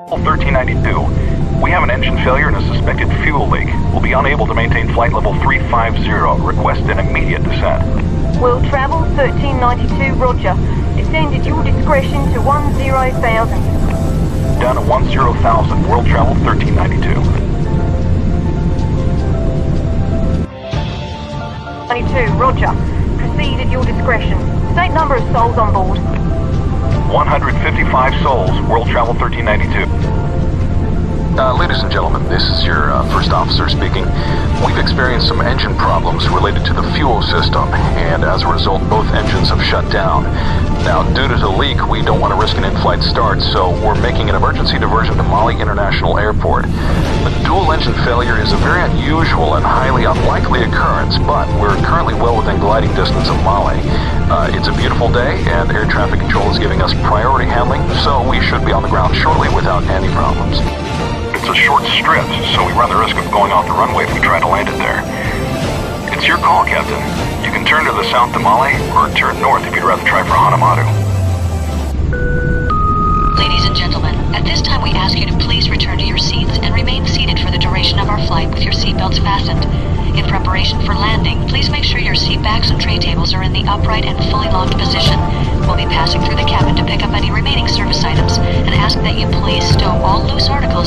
1392. We have an engine failure and a suspected fuel leak. We'll be unable to maintain flight level 350. Request an immediate descent. World Travel 1392, roger. Descend at your discretion to 10,000. Done at 10,000. World Travel 1392. 92, roger. Proceed at your discretion. State number of souls on board. 155 souls. World Travel 1392. Ladies and gentlemen, this is your first officer speaking. We've experienced some engine problems related to the fuel system, and as a result, both engines have shut down. Now, due to the leak, we don't want to risk an in-flight start, so we're making an emergency diversion to Mali International Airport. A dual engine failure is a very unusual and highly unlikely occurrence, but we're currently well within gliding distance of Mali. It's a beautiful day, and air traffic control is giving us priority handling, so we should be on the ground shortly without any problems. It's a short strip, so we run the risk of going off the runway if we try to land it there. It's your call, Captain. You can turn to the south to Mali, or turn north if you'd rather try for Hanamadu. Ladies and gentlemen, at this time we ask you to please return to your seats and remain seated for the duration of our flight with your seatbelts fastened. In preparation for landing, please make sure your seat backs and tray tables are in the upright and fully locked position. We'll be passing through the cabin to pick up any remaining service items and ask that you please stow all loose articles